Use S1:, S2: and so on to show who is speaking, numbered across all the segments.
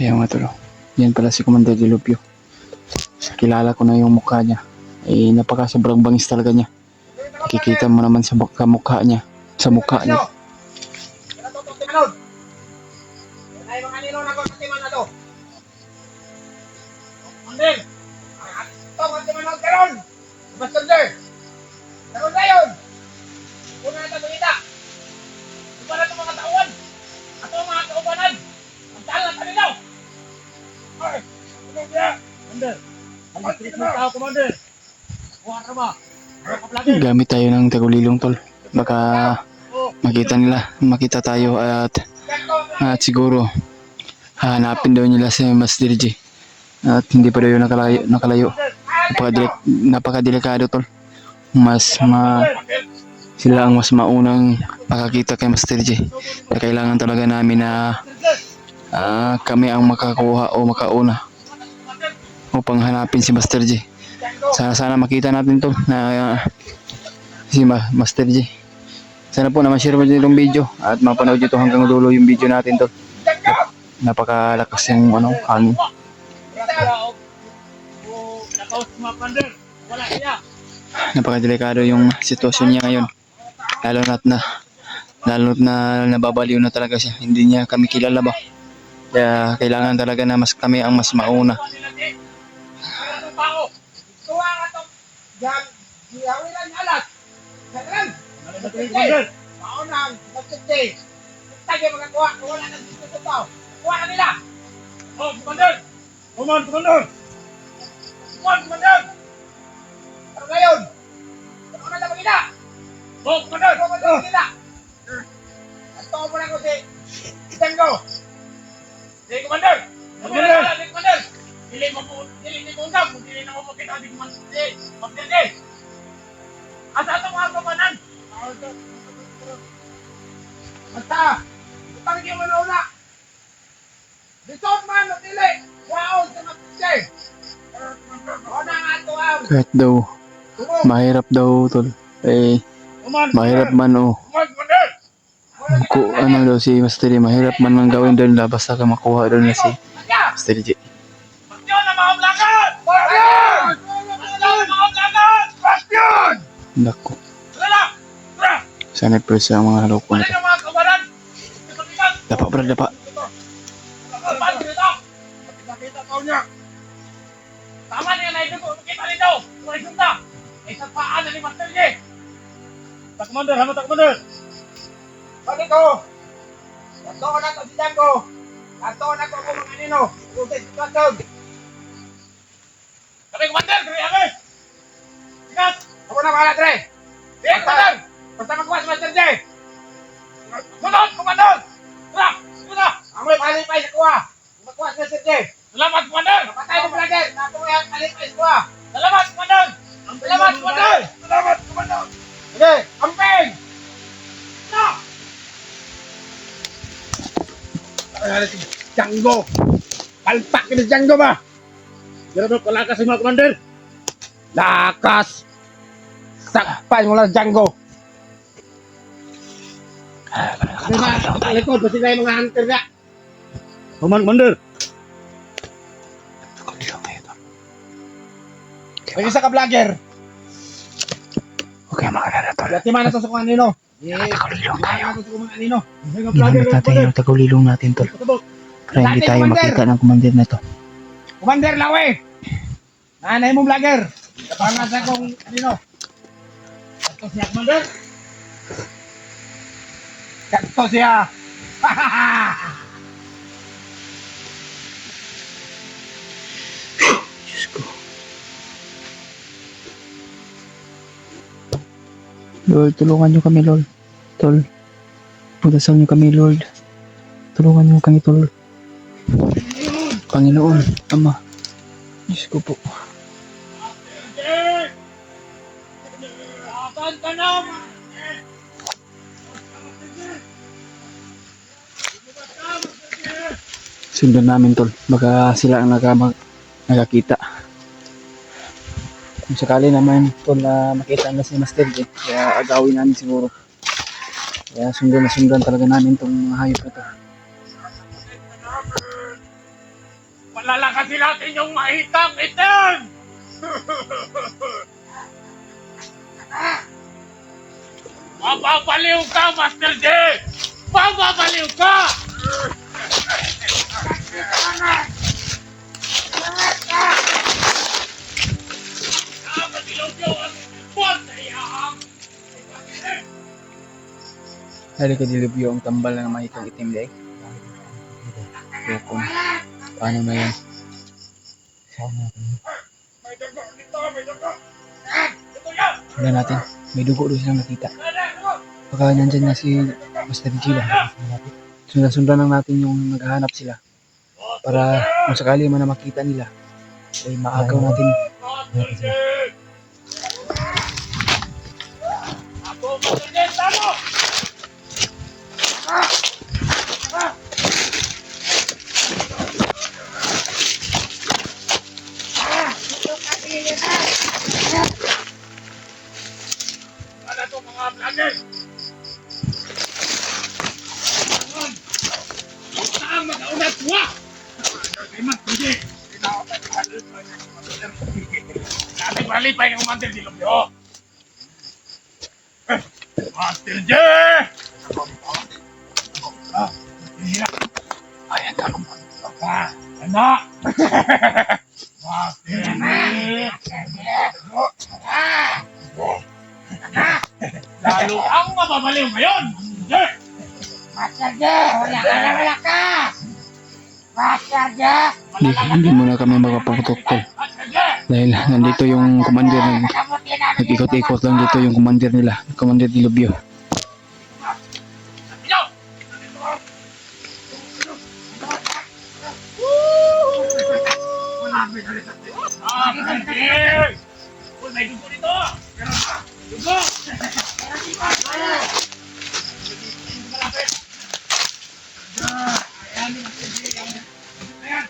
S1: Kaya nga tol. Yan pala si Commander Dilupio. Kilala ko na yung mukha niya. Napaka sobrang bangis talaga niya. Nakikita mo naman sa mukha niya. Sa mukha niya. Gamit tayo ng tagulilong tol. Baka makita tayo at siguro hahanapin daw nila si Master J. At hindi pa daw yung nakalayo. Napakadelikado tol. Sila ang mas maunang makakita kay Master J. Kaya kailangan talaga namin na kami ang makakuha o makauna upang hanapin si Master J. Sana makita natin to na si Master J. Sana po na ma-share mo din itong video at mapanood nyo to hanggang dulo yung video natin to. Napakalakas yung hangin. Napakadelikado yung sitwasyon niya ngayon. Lalo na nababaliw na talaga siya. Hindi niya kami kilala ba. Kaya kailangan talaga na kami ang mas mauna. Kahit daw mahirap daw tol, mahirap man daw si Master J, mahirap man ang gawin doon basta ka makuha doon na si Master J. Naku, sana presa ang mga loko na to. Dapat brad, dapat.
S2: Tama na yan, idol ko. Kita rin daw. Kung resulta, ay sa paan na ni Master J. Tak Commander, hama tak Commander. Pati ko. Nato na to si Django. Nato na ko kung mga nino. Kung sitwasyon. Kami Commander, kami kami. Sikat. Ako na bahala, Dre. Sige, Commander. Basta magkuha si Master J. Sunod, Commander. Tara, tara. Ang may palipay sa kuha. Magkuha si Master J. Salamat, Commander! Kapatay mo, Commander! Nato yan, kalipay ko ah! Salamat, Commander! Salamat, Commander! Salamat, Commander! Sige, campaign! No! Ay, si Django! Palpak ka ni Django ba? Grabe, palakas si mga Commander! Lakas! Sakpan mo lang, Django! Likod, pasti tayo mga hunter na! Commander! May isa ka vlogger.
S1: Okay mga karator.
S2: Lati mana to sa kung anino.
S1: Nakatagulilong tayo.
S2: Vlogger
S1: Ginamit natin yung tagulilong natin tol. Para hindi tayo makita ng commander na to.
S2: Commander Lawe. Nanay mo vlogger. Kapag sa kung anino. Ito siya Commander. Ito siya.
S1: Diyos ko. Lord, tulungan niyo kami, Lord. Tol, pagdasal niyo kami, Lord. Tulungan niyo kami, Tol. Panginoon, Ama. Diyos ko po. Sundan namin, Tol. Baka sila ang nakakita. Kung sakali naman Tol na makita na si Master J, kaya agawin namin siguro. Kaya sundan talaga namin itong mga hayop na to.
S2: Palalakasin natin yung mahitang itim! Mababaliw ka, Master J! Mababaliw ka!
S1: Hari ka dilubyo ang tambal ng mahitang itim day. So kung paano na yan?
S2: May dugo dito, may dugo! Ito yan!
S1: Tignan natin. May dugo doon silang nakita. Baka nandyan na si Master G ba? Sundan-sundan lang natin yung naghahanap sila. Para kung sakali man na makita nila, ay maagaw natin.
S2: Master J! Ako, Master J, talo! Ano to mga vlogger? Saan mag-aunat wa? Ay, Master J! Sabi malipay ng Master J, Lubyo! Master J!
S1: Ayan, talong.
S2: Anak! Master J! Lalo ang mababaliw ngayon!
S3: Master J, wala ka! Master J!
S1: Hindi muna kami makapagtutol.
S2: Master J!
S1: Dahil nandito yung commander nag-ikot-ikot lang dito yung commander nila. Commander Dilubyo.
S2: Yo! Master J! Uy, may dugo dito! Dugo! Malapit! Ayan, Master J! Ayan!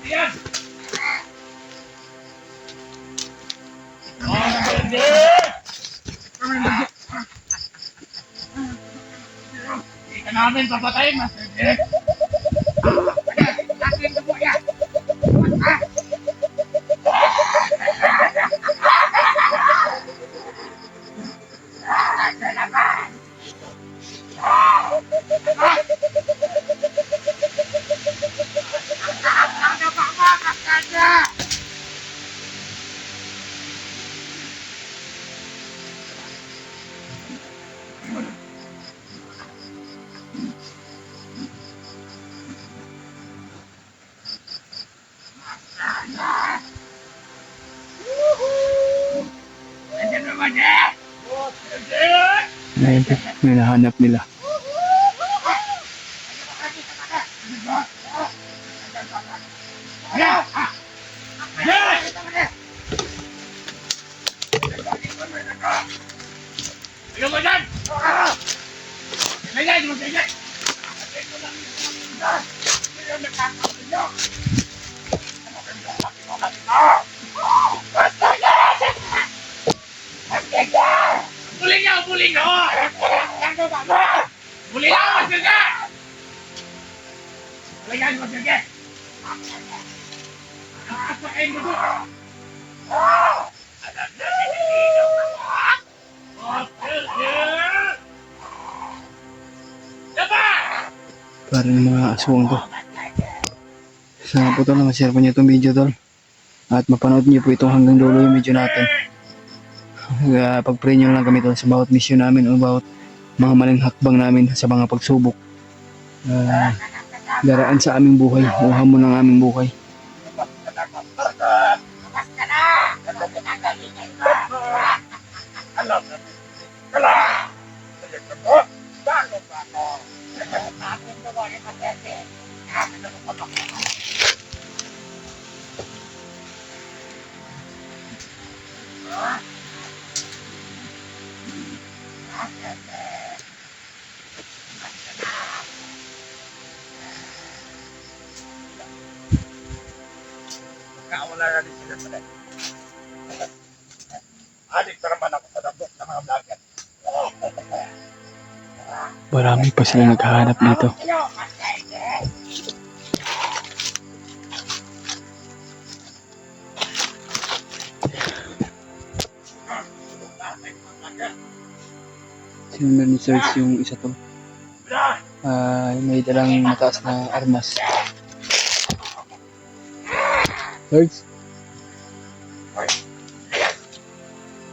S2: Ayan! Master J! Hindi ka namin papatayin, Master J!
S3: Akin dugo yan! Ano ba ba, Master J?
S2: Nandiyan naman eh! Master J!
S1: Ngayon, may nahanap nila.
S2: Ayan! Ayan! Ikaw ba dyan? Ilagay, maglagay! Atay ko lang yung mga hindi yung nakakapin nyo! Ano kayo yung laki mo kanina? Basta yan! Master J! Buli niyo! Buli niyo! Buli niyo! Master J! Ilagay, Master J! Nakakain mo doon! Alam na sinilino ka mo! Master J! Diba?
S1: Parang mga aswang to. Sana po tol na ma-share po niyo itong video tol. At mapanood niyo po itong hanggang dulo yung video natin. Pag-pray nyo lang kami tol sa bawat mission namin o bawat mga maling hakbang namin sa mga pagsubok. Daraan sa aming buhay o hamon ng aming buhay.
S3: Basta na! Ano pinagalingan mo?
S2: Alam na. Kala! Sayang ko. Bago ba ako?
S3: Akin dugo ni Master J. Akin dugo pa ba?
S2: Wala na din sila pala. Adik na naman ako sa dabok ng mga vlogger.
S1: Marami pa sila naghahanap dito.
S3: Hello, Master J!
S1: Sinunod ni Sarge yung isa tol. May dalang mataas na armas. Sarge?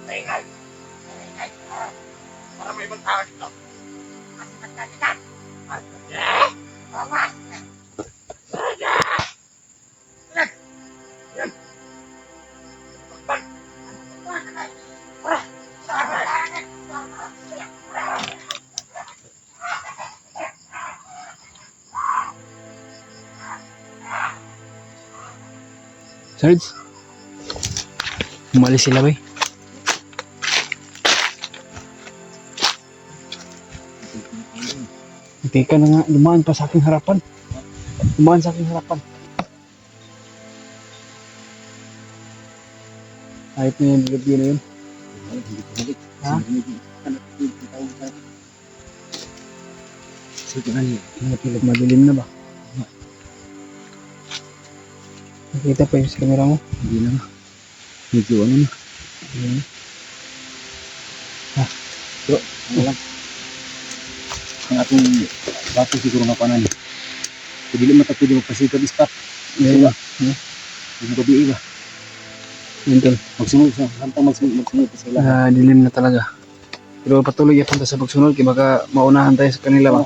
S2: Maingay. Para may ibang tao dito.
S1: Sarge? Umalis sila ba eh? Teka na nga, lumaan pa sa aking harapan. Lumaan sa aking harapan. Ayot na yung review na yun. Ha? Madilim na ba? Nakita pa yung sa camera mo?
S4: Hindi na nga. Medyo ano na. Pero, ano lang. Ang atong bato siguro nga panan. Kung dili mata pwede magpasikap stop.
S1: Hindi ba?
S4: Hindi ko di iba.
S1: Yun tol.
S4: Magsunod sa hantang magsunod pa sila.
S1: Dilim na talaga. Pero patuloy yung punta sa pagsunod kaya baka maunahan tayo sa kanila ba?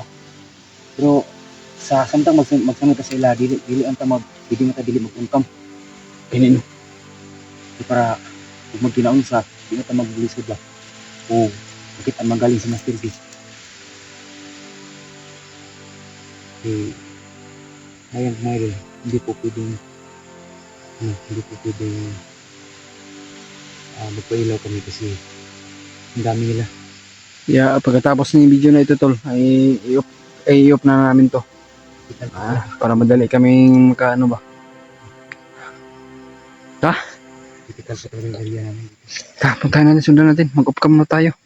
S4: Pero sa samtang magsunod pa sila, dili anta dili mata dili magungkam.
S1: Pinino.
S4: Di para kung magkinaon sa dili mata magbulisod ba. O bakit ang magaling si Master G. Ngayon, Myron, hindi po pwedeng magpailaw kami kasi ang dami nila.
S1: Yeah, pagkatapos ng video na ito tol, ay i-off na namin to. Para madali kaming makaano ba.
S4: Typical sa talagang area namin.
S1: Puntahan natin, sundan natin. Mag-off cam na tayo.